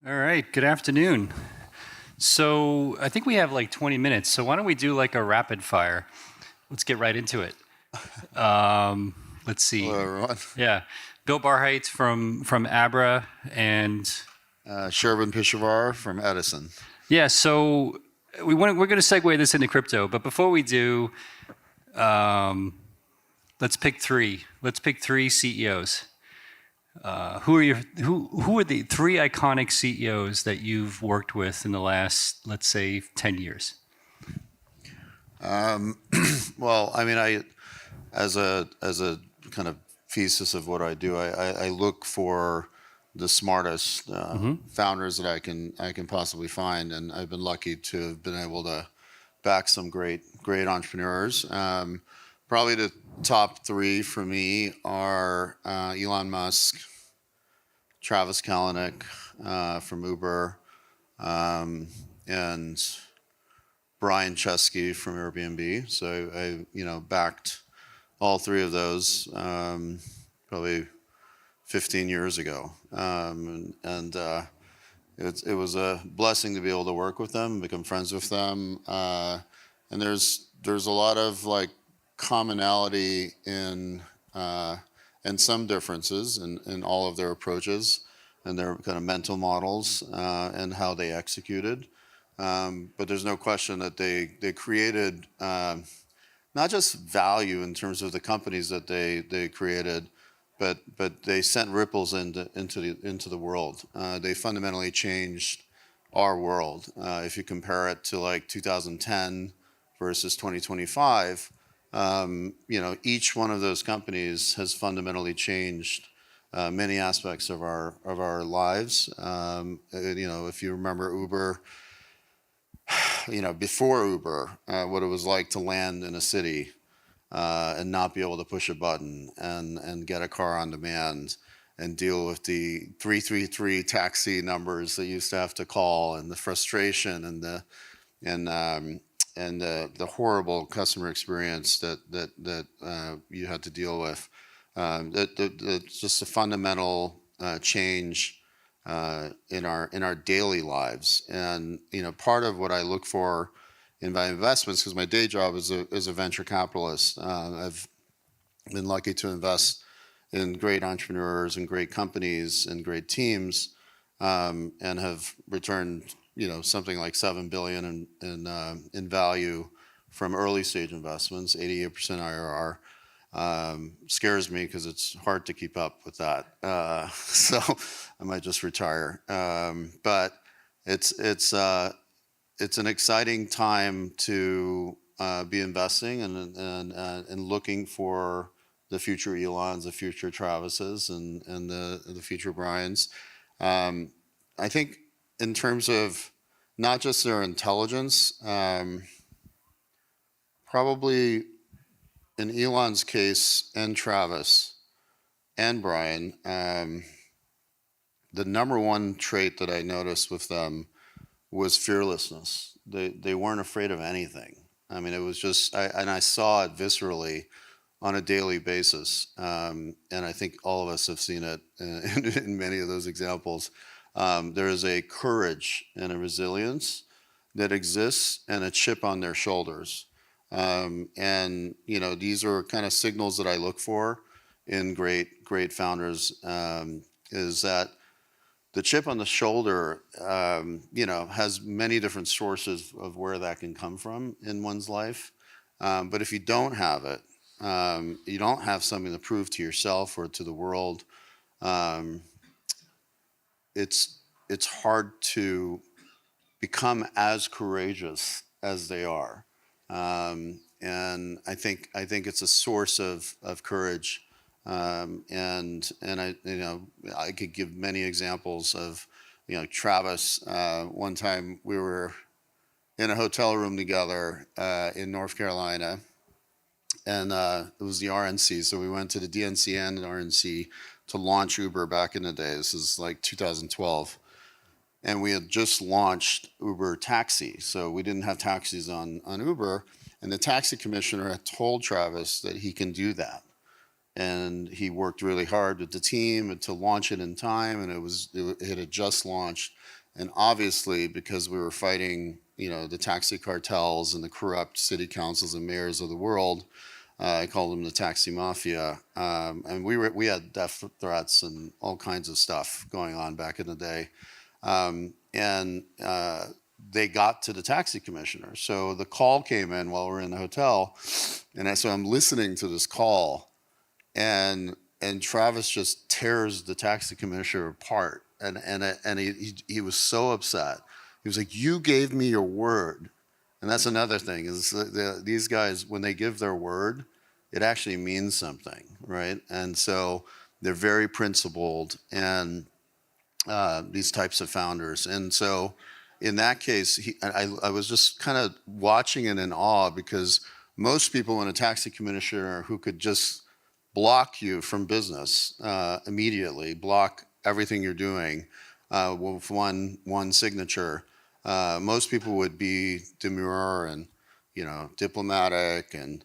All right, good afternoon. So I think we have like 20 minutes. So why don't we do like a rapid fire? Let's get right into it. Let's see. Hello, everyone. Yeah, Bill Barhydt from Abra, and Shervin Pishevar from Edison. yeah. So we're going to segue this into crypto, but before we do, um, let's pick three. Let's pick three CEOs. Who are the three iconic CEOs that you've worked with in the last, let's say, 10 years? Well, I mean, as a kind of thesis of what I do, I look for the smartest founders that I can possibly find, and I've been lucky to have been able to back some great entrepreneurs. Probably the top three for me are Elon Musk, Travis Kalanick from Uber, and Brian Chesky from Airbnb. So I backed all three of those probably 15 years ago, it was a blessing to be able to work with them, become friends with them, and there's a lot of like commonality in and some differences in all of their approaches and their kind of mental models and how they executed. But there's no question that they created not just value in terms of the companies that they created, but they sent ripples into the world. They fundamentally changed our world. If you compare it to like 2010 versus 2025, each one of those companies has fundamentally changed many aspects of our lives. If you remember Uber, before Uber, what it was like to land in a city and not be able to push a button and get a car on demand and deal with the 333 taxi numbers that you used to have to call, and the frustration and the horrible customer experience that you had to deal with. Just a fundamental change in our daily lives. And part of what I look for in my investments, because my day job is a venture capitalist, I've been lucky to invest in great entrepreneurs and great companies and great teams, and have returned something like 7 billion in value from early stage investments, 88% IRR. Scares me because it's hard to keep up with that. So I might just retire. But it's an exciting time to be investing and looking for the future Elons, the future Travises, and the future Brians. I think in terms of not just their intelligence, probably in Elon's case and Travis and Brian, the number one trait that I noticed with them was fearlessness. They weren't afraid of anything. I mean, it was just, I saw it viscerally on a daily basis, and I think all of us have seen it in many of those examples. There is a courage and a resilience that exists, and a chip on their shoulders. And these are kind of signals that I look for in great founders. Is that the chip on the shoulder, has many different sources of where that can come from in one's life. But if you don't have it, you don't have something to prove to yourself or to the world. Um, it's hard to become as courageous as they are. And I think it's a source of courage. And I could give many examples of Travis. One time we were in a hotel room together in North Carolina, and it was the RNC. So we went to the DNCN and RNC to launch Uber back in the day. This is like 2012. And we had just launched Uber Taxi. So we didn't have taxis on Uber. And the taxi commissioner had told Travis that he can do that. and he worked really hard with the team to launch it in time, and it had just launched. And obviously, because we were fighting, the taxi cartels and the corrupt city councils and mayors of the world, I called them the taxi mafia, and we had death threats and all kinds of stuff going on back in the day, and they got to the taxi commissioner. So the call came in while we're in the hotel, and so I'm listening to this call, and Travis just tears the taxi commissioner apart, and he was so upset. He was like, "You gave me your word," and that's another thing is these guys, when they give their word, it actually means something, right? And so they're very principled, and these types of founders, and so in that case, I was just kind of watching it in awe, because most people in a taxi commissioner who could just block you from business immediately, block everything you're doing with one signature. Most people would be demure and diplomatic and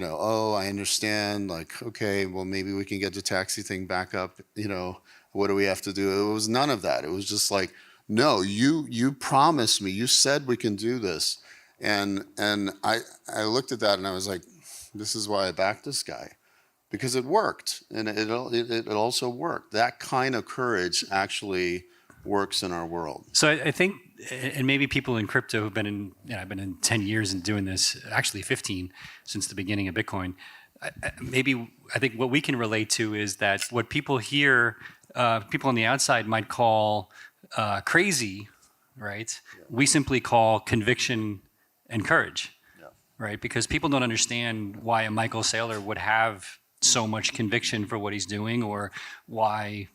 oh, I understand. Like, okay, well, maybe we can get the taxi thing back up. What do we have to do? It was none of that. It was just like, no, you promised me. You said we can do this, and I looked at that and I was like, this is why I backed this guy, because it worked, and it also worked. That kind of courage actually works in our world. So I think, and maybe people in crypto who've been in, I've been in 10 years and doing this, actually 15 since the beginning of Bitcoin. I think what we can relate to is that what people hear, people on the outside might call crazy, right? Yeah. We simply call conviction and courage, yeah. Right? Because people don't understand why a Michael Saylor would have so much conviction for what he's doing, or why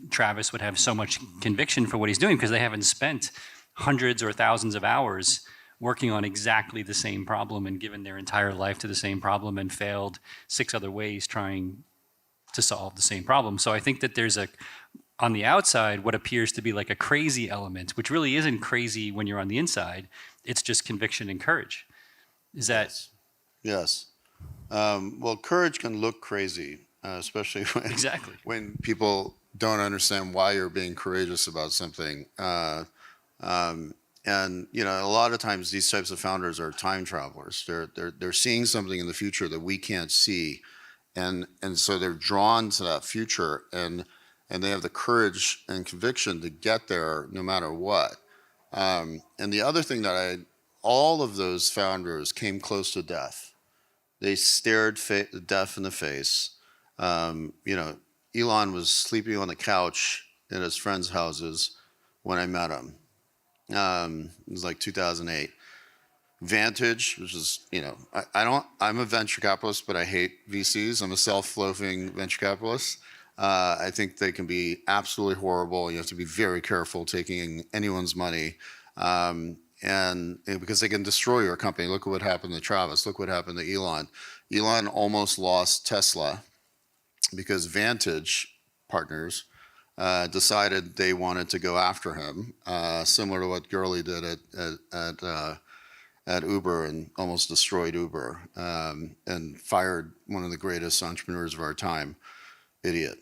Travis would have so much conviction for what he's doing, because they haven't spent hundreds or thousands of hours working on exactly the same problem and given their entire life to the same problem and failed 6 other ways trying to solve the same problem. So I think that there's on the outside, what appears to be like a crazy element, which really isn't crazy when you're on the inside. It's just conviction and courage. Is that? Yes. Well, courage can look crazy, especially when people don't understand why you're being courageous about something. And a lot of times these types of founders are time travelers. They're seeing something in the future that we can't see, and so they're drawn to that future, and they have the courage and conviction to get there no matter what. And the other thing all of those founders came close to death. They stared death in the face. Elon was sleeping on the couch in his friends' houses when I met him. It was like 2008. Vantage, which is, I'm a venture capitalist, but I hate VCs. I'm a self-loafing venture capitalist. I think they can be absolutely horrible. You have to be very careful taking anyone's money. And because they can destroy your company. Look at what happened to Travis. Look what happened to Elon. Elon almost lost Tesla because Vantage partners decided they wanted to go after him, similar to what Gurley did at Uber and almost destroyed Uber, and fired one of the greatest entrepreneurs of our time. Idiot.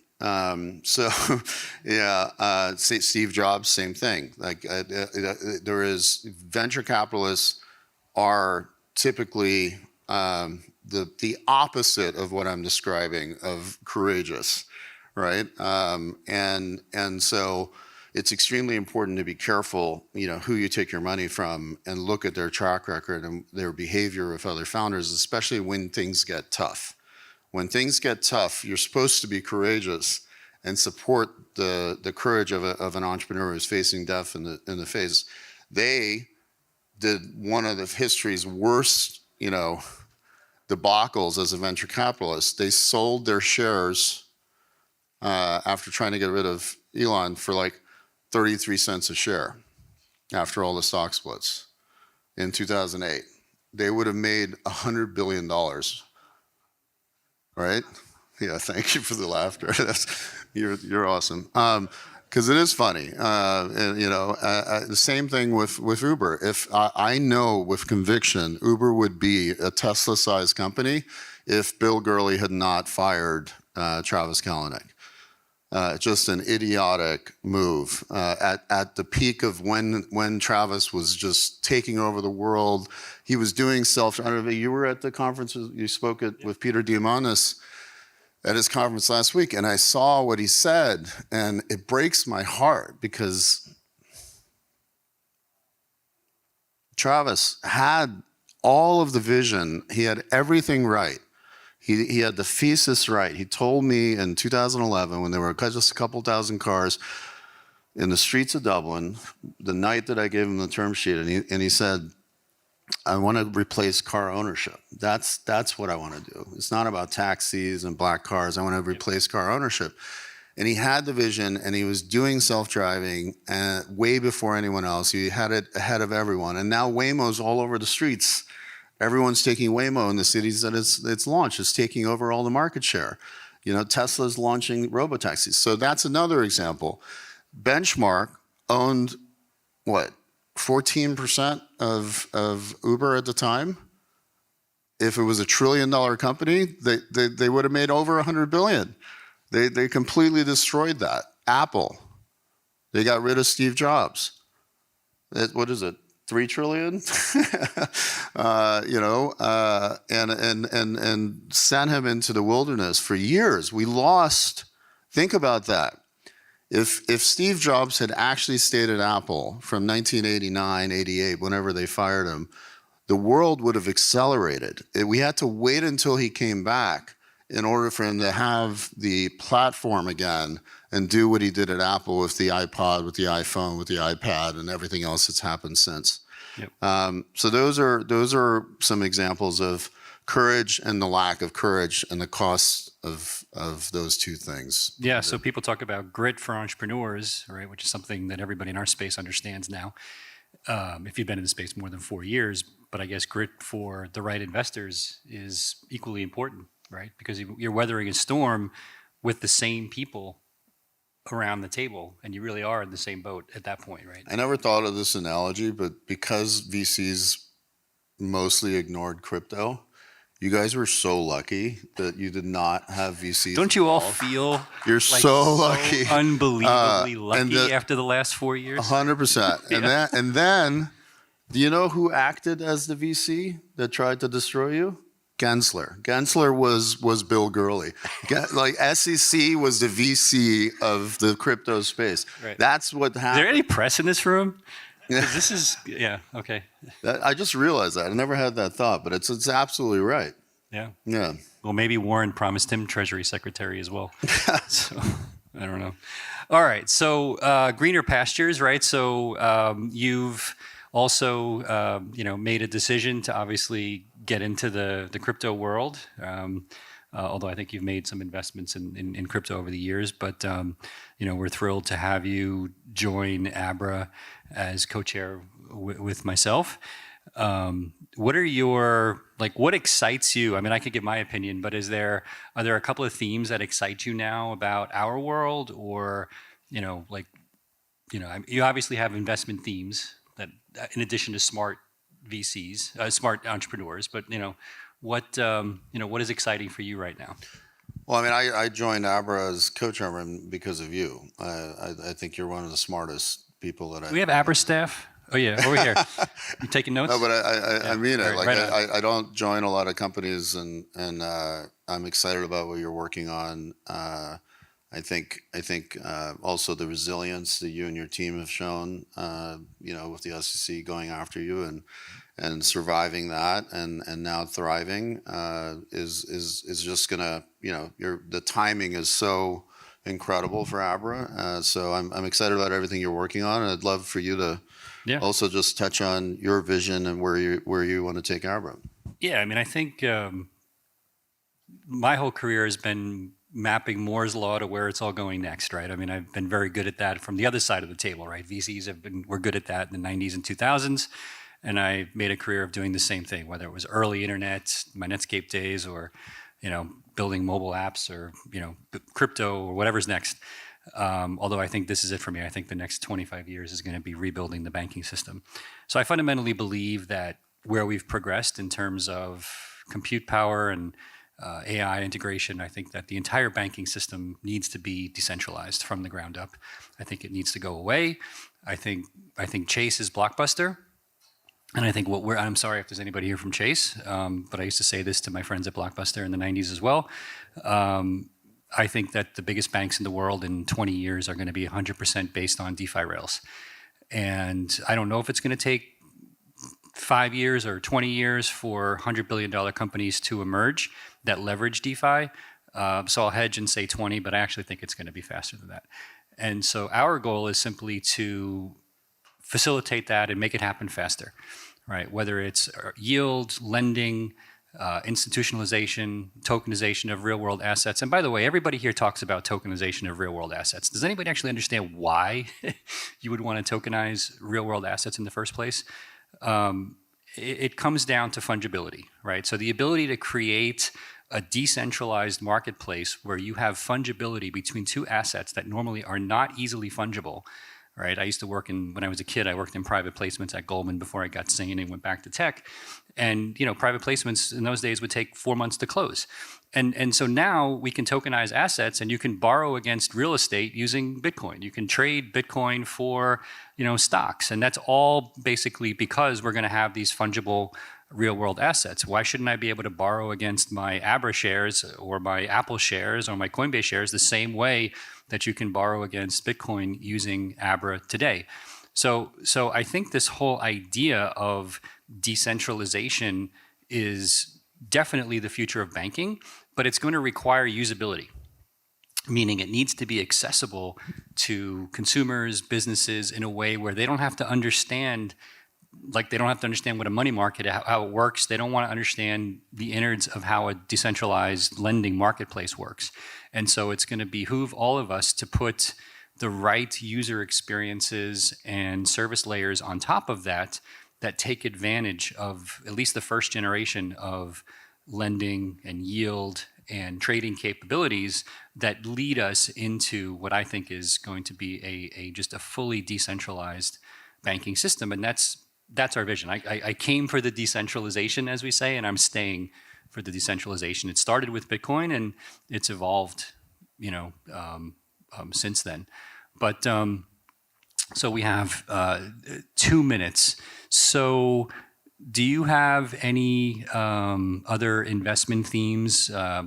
So, yeah, Steve Jobs, same thing. Like there is venture capitalists are typically the opposite of what I'm describing of courageous, right? And so it's extremely important to be careful, who you take your money from, and look at their track record and their behavior with other founders, especially when things get tough. When things get tough, you're supposed to be courageous and support the courage of an entrepreneur who's facing death in the face. They did one of the history's worst, debacles as a venture capitalist. They sold their shares after trying to get rid of Elon for like 33 cents a share after all the stock splits in 2008. They would have made $100 billion. Right? Yeah, thank you for the laughter. You're awesome. Because it is funny. The same thing with Uber. If I know with conviction Uber would be a Tesla-sized company if Bill Gurley had not fired Travis Kalanick. Just an idiotic move at the peak of when Travis was just taking over the world. He was doing self. I don't know. You were at the conference. You spoke with Peter Diamandis at his conference last week, and I saw what he said, and it breaks my heart because Travis had all of the vision. He had everything right. He had the thesis right. He told me in 2011, when there were just a couple thousand cars in the streets of Dublin, the night that I gave him the term sheet, and he said, I want to replace car ownership. That's what I want to do. It's not about taxis and black cars. I want to replace car ownership. And he had the vision, and he was doing self-driving way before anyone else. He had it ahead of everyone. And now Waymo's all over the streets. Everyone's taking Waymo in the cities that it's launched. It's taking over all the market share. Tesla's launching robotaxis. So that's another example. Benchmark owned, 14% of Uber at the time? If it was a $1 trillion company, they would have made over $100 billion. They completely destroyed that. Apple, they got rid of Steve Jobs. What is it? 3 trillion, and sent him into the wilderness for years. We lost. Think about that. If Steve Jobs had actually stayed at Apple from 1989, 88, whenever they fired him, the world would have accelerated. We had to wait until he came back in order for him to have the platform again and do what he did at Apple with the iPod, with the iPhone, with the iPad, and everything else that's happened since. Yep. So those are some examples of courage and the lack of courage and the cost of those two things. Yeah, so people talk about grit for entrepreneurs, right, which is something that everybody in our space understands now, if you've been in the space more than 4 years. But I guess grit for the right investors is equally important, right? Because you're weathering a storm with the same people around the table, and you really are in the same boat at that point, right? I never thought of this analogy, but because VCs mostly ignored crypto, you guys were so lucky that you did not have VCs. Don't you all involved. feel You're so lucky, unbelievably lucky after the last 4 years? 100%. And then, do you know who acted as the VC that tried to destroy you? Gensler. Gensler was Bill Gurley. Like SEC was the VC of the crypto space. Right. That's what happened. Is there any press in this room? This is, okay. I just realized that. I never had that thought, but it's absolutely right. Yeah. Yeah. Well, maybe Warren promised him Treasury Secretary as well. So I don't know. All right. So greener pastures, right? So you've also, made a decision to obviously get into the crypto world. Although I think you've made some investments in crypto over the years, but we're thrilled to have you join Abra as co-chair with myself. What excites you? I mean, I could give my opinion, but are there a couple of themes that excite you now about our world, or you obviously have investment themes that, in addition to smart VCs, smart entrepreneurs, but what is exciting for you right now? Well, I mean, I joined Abra as co-chairman because of you. I think you're one of the smartest people that Do we have Abra staff? Oh yeah, over here. You taking notes? No, but I mean it. Right, Like right I don't join a lot of companies, and I'm excited about what you're working on. I think also the resilience that you and your team have shown, with the SEC going after you and surviving that and now thriving is just gonna, the timing is so incredible for Abra. So I'm excited about everything you're working on, and I'd love for you to also just touch on your vision and where you want to take Abra. Yeah, I mean, I think my whole career has been mapping Moore's law to where it's all going next, right? I mean, I've been very good at that from the other side of the table, right? VCs were good at that in the 90s and 2000s, and I made a career of doing the same thing, whether it was early internet, my Netscape days, or building mobile apps, or crypto, or whatever's next. Although I think this is it for me. I think the next 25 years is going to be rebuilding the banking system. So I fundamentally believe that where we've progressed in terms of compute power and AI integration. I think that the entire banking system needs to be decentralized from the ground up. I think it needs to go away. I think Chase is Blockbuster. And I think I'm sorry if there's anybody here from Chase, but I used to say this to my friends at Blockbuster in the 90s as well. I think that the biggest banks in the world in 20 years are going to be 100% based on DeFi rails. And I don't know if it's going to take 5 years or 20 years for $100 billion companies to emerge that leverage DeFi. So I'll hedge and say 20, but I actually think it's going to be faster than that. And so our goal is simply to facilitate that and make it happen faster, right? Whether it's yield, lending, institutionalization, tokenization of real world assets. And by the way, everybody here talks about tokenization of real world assets. Does anybody actually understand why you would want to tokenize real world assets in the first place? It comes down to fungibility, right? So the ability to create a decentralized marketplace where you have fungibility between two assets that normally are not easily fungible, right? I used to when I was a kid, I worked in private placements at Goldman before I got singing and went back to tech. And, private placements in those days would take 4 months to close. And so now we can tokenize assets and you can borrow against real estate using Bitcoin. You can trade Bitcoin for, stocks. And that's all basically because we're going to have these fungible real world assets. Why shouldn't I be able to borrow against my Abra shares or my Apple shares or my Coinbase shares the same way that you can borrow against Bitcoin using Abra today? So I think this whole idea of decentralization is definitely the future of banking, but it's going to require usability, meaning it needs to be accessible to consumers, businesses in a way where they don't have to understand what a money market, how it works. They don't want to understand the innards of how a decentralized lending marketplace works. And so it's going to behoove all of us to put the right user experiences and service layers on top of that take advantage of at least the first generation of lending and yield and trading capabilities that lead us into what I think is going to be just a fully decentralized banking system. And that's our vision. I came for the decentralization, as we say, and I'm staying for the decentralization. It started with Bitcoin, and it's evolved, since then. But so we have 2 minutes. So do you have any other investment themes? I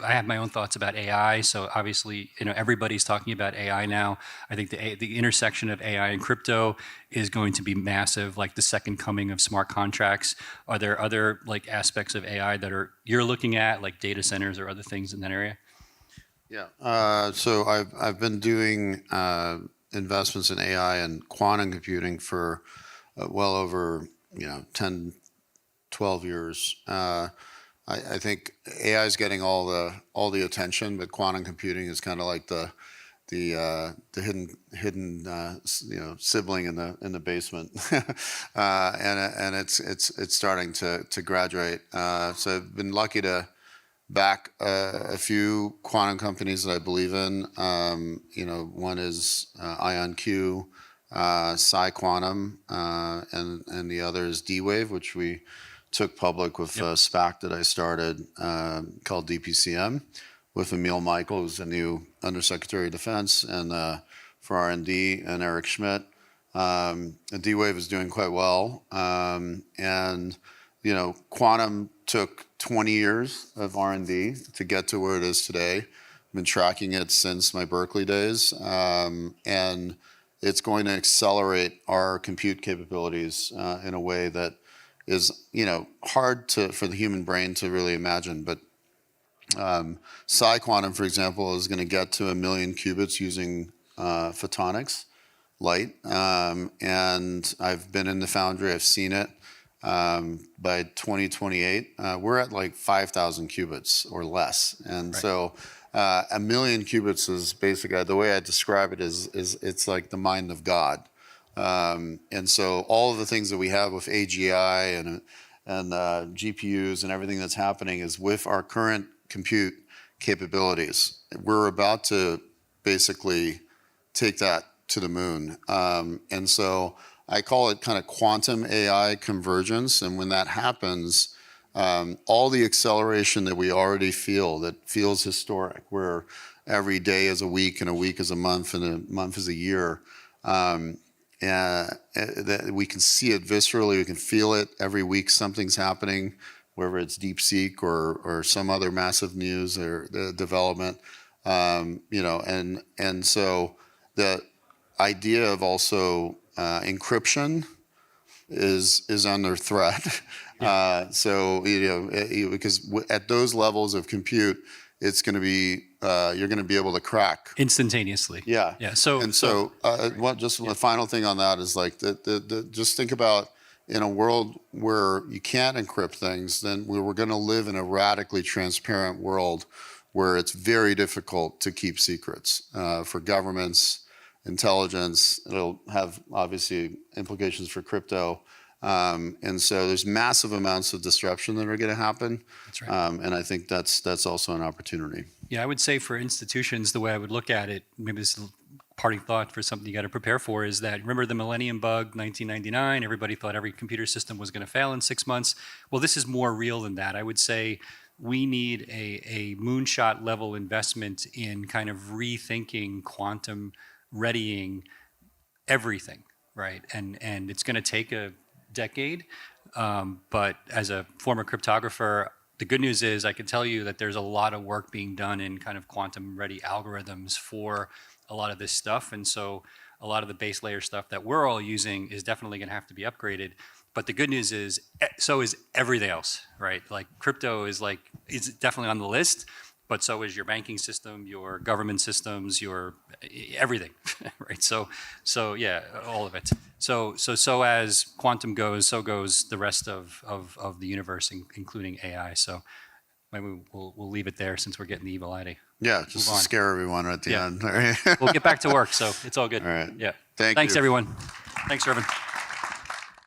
have my own thoughts about AI. So obviously, everybody's talking about AI now. I think the intersection of AI and crypto is going to be massive, like the second coming of smart contracts. Are there other aspects of AI that you're looking at, like data centers or other things in that area? Yeah. So I've been doing investments in AI and quantum computing for well over 10, 12 years. I think AI is getting all the attention, but quantum computing is kind of like the hidden sibling in the basement, and it's starting to graduate. So I've been lucky to back a few quantum companies that I believe in. One is IonQ, Psi Quantum, and the other is D-Wave, which we took public with a SPAC that I started called DPCM with Emil Michael, who's the new Undersecretary of Defense, and for R&D, and Eric Schmidt. D-Wave is doing quite well. And quantum took 20 years of R&D to get to where it is today. I've been tracking it since my Berkeley days. And it's going to accelerate our compute capabilities in a way that is, hard for the human brain to really imagine. But Psi Quantum, for example, is going to get to 1 million qubits using photonics, light. And I've been in the foundry, I've seen it. By 2028, we're at 5,000 qubits or less. And so 1 million qubits is basically, the way I describe it is it's like the mind of God. And so all of the things that we have with AGI and GPUs and everything that's happening is with our current compute capabilities. We're about to basically take that to the moon. And so I call it kind of quantum AI convergence. And when that happens, all the acceleration that we already feel, that feels historic, where every day is a week and a week is a month and a month is a year. That we can see it viscerally, we can feel it every week. Something's happening, whether it's DeepSeek or some other massive news or the development, and so the idea of also encryption is under threat. Yeah. Because at those levels of compute, it's going to be you're going to be able to crack Instantaneously. yeah. Yeah. The final thing on that is like just think about in a world where you can't encrypt things, then we're going to live in a radically transparent world where it's very difficult to keep secrets for governments, intelligence. It'll have obviously implications for crypto. And so there's massive amounts of disruption that are going to happen. That's right. And I think that's also an opportunity. Yeah, I would say for institutions, the way I would look at it, maybe this is a parting thought for something you got to prepare for, is that remember the millennium bug, 1999, everybody thought every computer system was going to fail in 6 months. Well, this is more real than that. I would say we need a moonshot level investment in kind of rethinking quantum readying everything, right? And it's going to take a decade. But as a former cryptographer, the good news is I can tell you that there's a lot of work being done in kind of quantum ready algorithms for a lot of this stuff. And so a lot of the base layer stuff that we're all using is definitely going to have to be upgraded. But the good news is, so is everything else, right? Like crypto is definitely on the list, but so is your banking system, your government systems, your everything, right? So yeah, all of it. So as quantum goes, so goes the rest of the universe, including AI. So maybe we'll leave it there since we're getting the evil eye. Yeah, just to scare everyone at the end. All right. We'll get back to work, so it's all good. All right. Yeah. Thanks, everyone. Thanks, Shervin.